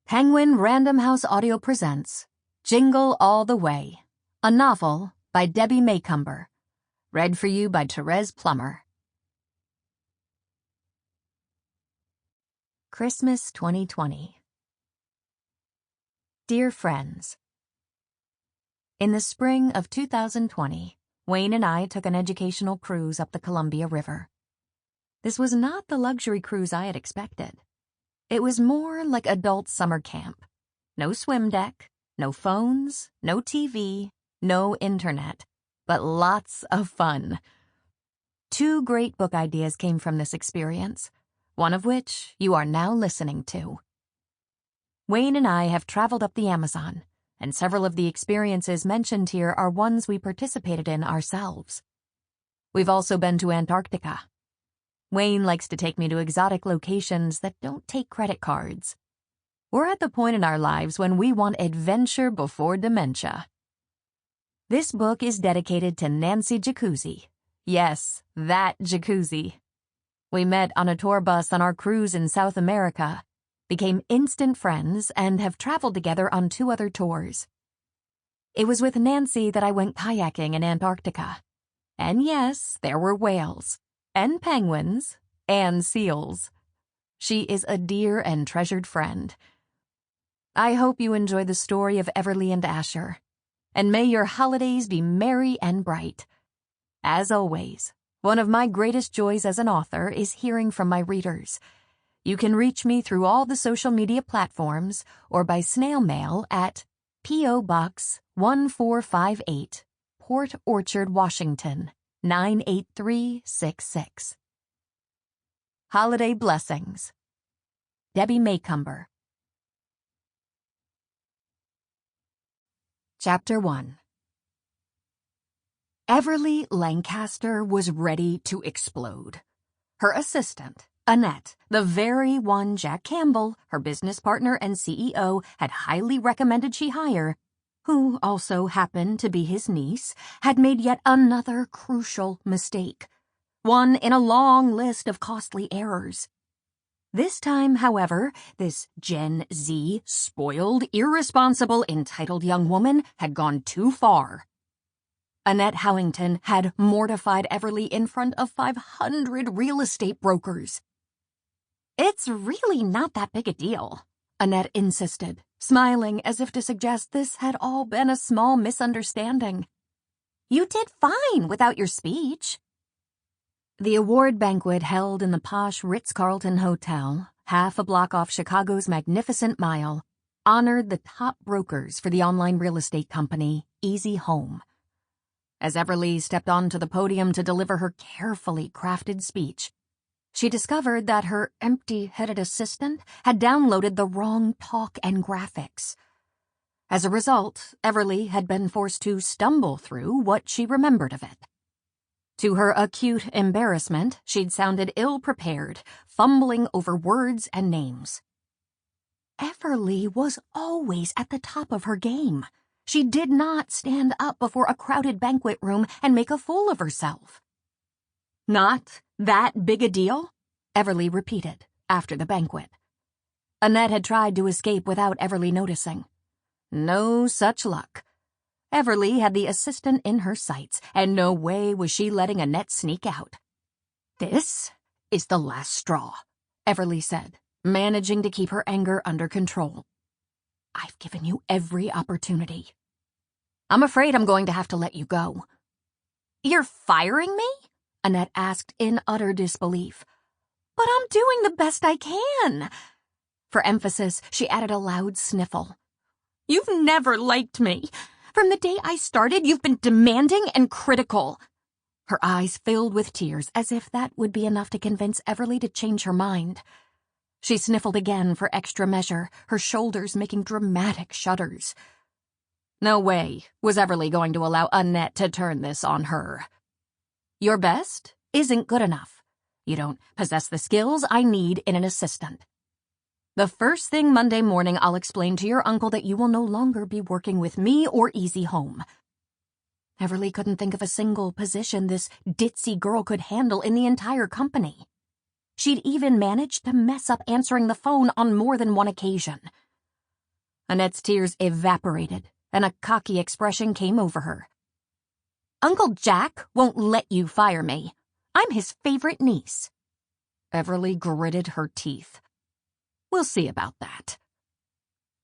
Penguin Random House Audio presents Jingle All the Way, a novel by Debbie Macomber, read for you by Thérèse Plummer. Christmas 2020. Dear friends, in the spring of 2020, Wayne and I took an educational cruise up the Columbia River. This was not the luxury cruise I had expected. It was more like adult summer camp. No swim deck, no phones, no TV, no internet, but lots of fun. 2 great book ideas came from this experience, one of which you are now listening to. Wayne and I have traveled up the Amazon, and several of the experiences mentioned here are ones we participated in ourselves. We've also been to Antarctica. Wayne likes to take me to exotic locations that don't take credit cards. We're at the point in our lives when we want adventure before dementia. This book is dedicated to Nancy Jacuzzi. Yes, that Jacuzzi. We met on a tour bus on our cruise in South America, became instant friends, and have traveled together on 2 other tours. It was with Nancy that I went kayaking in Antarctica. And yes, there were whales. And penguins, and seals. She is a dear and treasured friend. I hope you enjoy the story of Everly and Asher, and may your holidays be merry and bright. As always, one of my greatest joys as an author is hearing from my readers. You can reach me through all the social media platforms or by snail mail at P.O. Box 1458, Port Orchard, Washington, 98366. Holiday Blessings. Debbie Macomber. Chapter 1. Everly Lancaster was ready to explode. Her assistant, Annette, the very one Jack Campbell, her business partner and CEO, had highly recommended she hire, who also happened to be his niece, had made yet another crucial mistake, one in a long list of costly errors. This time, however, this Gen Z, spoiled, irresponsible, entitled young woman had gone too far. Annette Howington had mortified Everly in front of 500 real estate brokers. "It's really not that big a deal," Annette insisted, smiling as if to suggest this had all been a small misunderstanding. "You did fine without your speech." The award banquet held in the posh Ritz-Carlton Hotel, half a block off Chicago's Magnificent Mile, honored the top brokers for the online real estate company, Easy Home. As Everly stepped onto the podium to deliver her carefully crafted speech, she discovered that her empty-headed assistant had downloaded the wrong talk and graphics. As a result, Everly had been forced to stumble through what she remembered of it. To her acute embarrassment, she'd sounded ill-prepared, fumbling over words and names. Everly was always at the top of her game. She did not stand up before a crowded banquet room and make a fool of herself. "Not that big a deal?" Everly repeated, after the banquet. Annette had tried to escape without Everly noticing. No such luck. Everly had the assistant in her sights, and no way was she letting Annette sneak out. "This is the last straw," Everly said, managing to keep her anger under control. "I've given you every opportunity. I'm afraid I'm going to have to let you go." "You're firing me?" Annette asked in utter disbelief. "But I'm doing the best I can." For emphasis, she added a loud sniffle. "You've never liked me. From the day I started, you've been demanding and critical." Her eyes filled with tears, as if that would be enough to convince Everly to change her mind. She sniffled again for extra measure, her shoulders making dramatic shudders. No way was Everly going to allow Annette to turn this on her. "Your best isn't good enough. You don't possess the skills I need in an assistant. The first thing Monday morning, I'll explain to your uncle that you will no longer be working with me or Easy Home." Everly couldn't think of a single position this ditzy girl could handle in the entire company. She'd even managed to mess up answering the phone on more than one occasion. Annette's tears evaporated, and a cocky expression came over her. "Uncle Jack won't let you fire me. I'm his favorite niece." Everly gritted her teeth. "We'll see about that."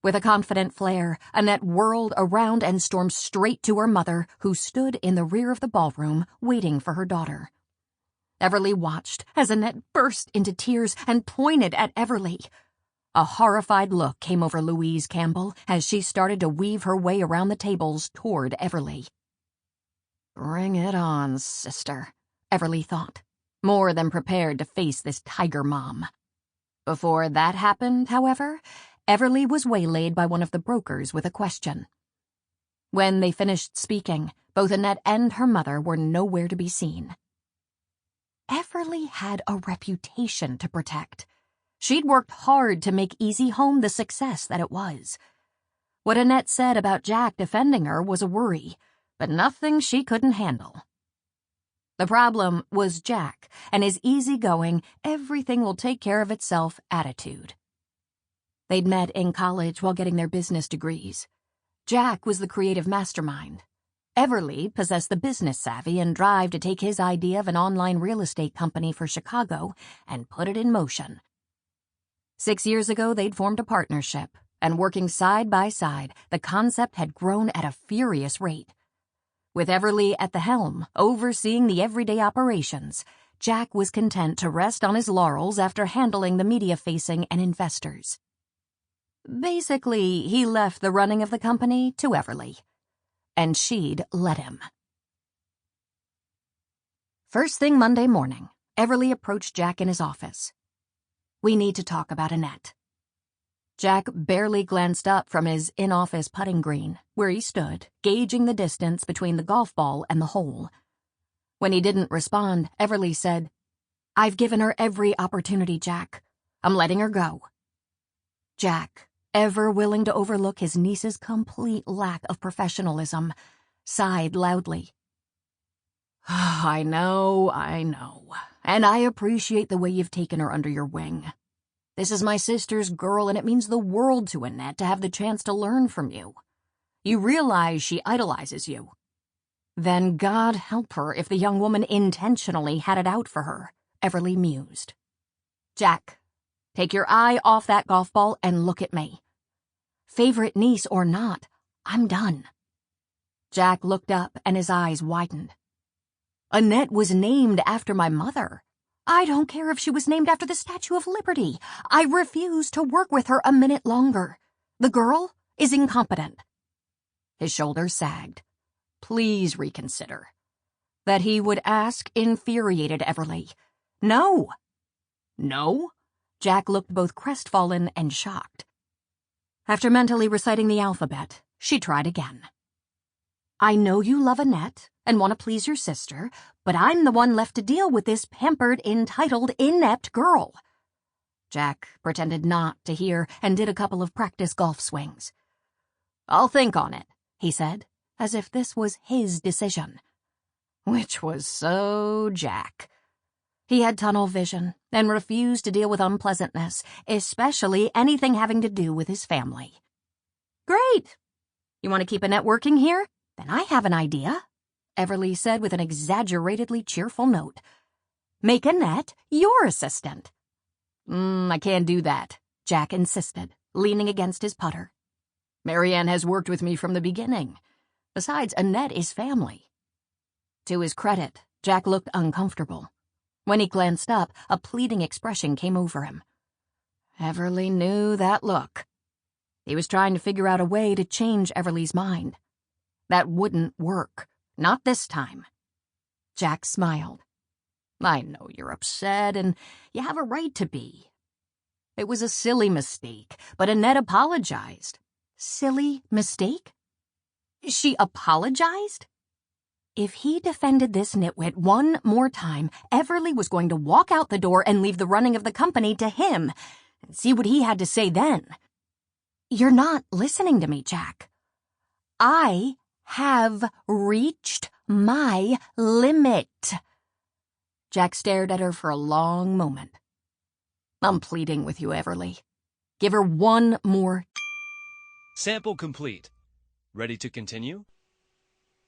With a confident flare, Annette whirled around and stormed straight to her mother, who stood in the rear of the ballroom, waiting for her daughter. Everly watched as Annette burst into tears and pointed at Everly. A horrified look came over Louise Campbell as she started to weave her way around the tables toward Everly. "Bring it on, sister," Everly thought, more than prepared to face this tiger mom. Before that happened, however, Everly was waylaid by one of the brokers with a question. When they finished speaking, both Annette and her mother were nowhere to be seen. Everly had a reputation to protect. She'd worked hard to make Easy Home the success that it was. What Annette said about Jack defending her was a worry, but nothing she couldn't handle. The problem was Jack and his easygoing, everything-will-take-care-of-itself attitude. They'd met in college while getting their business degrees. Jack was the creative mastermind. Everly possessed the business savvy and drive to take his idea of an online real estate company for Chicago and put it in motion. 6 years ago, they'd formed a partnership, and working side by side, the concept had grown at a furious rate. With Everly at the helm, overseeing the everyday operations, Jack was content to rest on his laurels after handling the media-facing and investors. Basically, he left the running of the company to Everly, and she'd let him. First thing Monday morning, Everly approached Jack in his office. "We need to talk about Annette." Jack barely glanced up from his in-office putting green, where he stood, gauging the distance between the golf ball and the hole. When he didn't respond, Everly said, "I've given her every opportunity, Jack. I'm letting her go." Jack, ever willing to overlook his niece's complete lack of professionalism, sighed loudly. I know, and I appreciate the way you've taken her under your wing. This is my sister's girl, and it means the world to Annette to have the chance to learn from you. You realize she idolizes you. Then God help her if the young woman intentionally had it out for her," Everly mused. "Jack, take your eye off that golf ball and look at me. Favorite niece or not, I'm done." Jack looked up and his eyes widened. "Annette was named after my mother. I don't care if she was named after the Statue of Liberty. I refuse to work with her a minute longer. The girl is incompetent." His shoulders sagged. Please reconsider. That he would ask infuriated Everly. "No." "No?" Jack looked both crestfallen and shocked. After mentally reciting the alphabet, she tried again. "I know you love Annette and want to please your sister, but I'm the one left to deal with this pampered, entitled, inept girl." Jack pretended not to hear and did a couple of practice golf swings. "I'll think on it," he said, as if this was his decision. Which was so Jack. He had tunnel vision and refused to deal with unpleasantness, especially anything having to do with his family. "Great. You want to keep Annette working here? Then I have an idea," Everly said with an exaggeratedly cheerful note. "Make Annette your assistant." I can't do that," Jack insisted, leaning against his putter. "Marianne has worked with me from the beginning. Besides, Annette is family." To his credit, Jack looked uncomfortable. When he glanced up, a pleading expression came over him. Everly knew that look. He was trying to figure out a way to change Everly's mind. That wouldn't work. Not this time. Jack smiled. "I know you're upset, and you have a right to be. It was a silly mistake, but Annette apologized." Silly mistake? She apologized? If he defended this nitwit one more time, Everly was going to walk out the door and leave the running of the company to him, and see what he had to say then. "You're not listening to me, Jack. I have reached my limit." Jack stared at her for a long moment. "I'm pleading with you, Everly. Give her one more..." Sample complete. Ready to continue?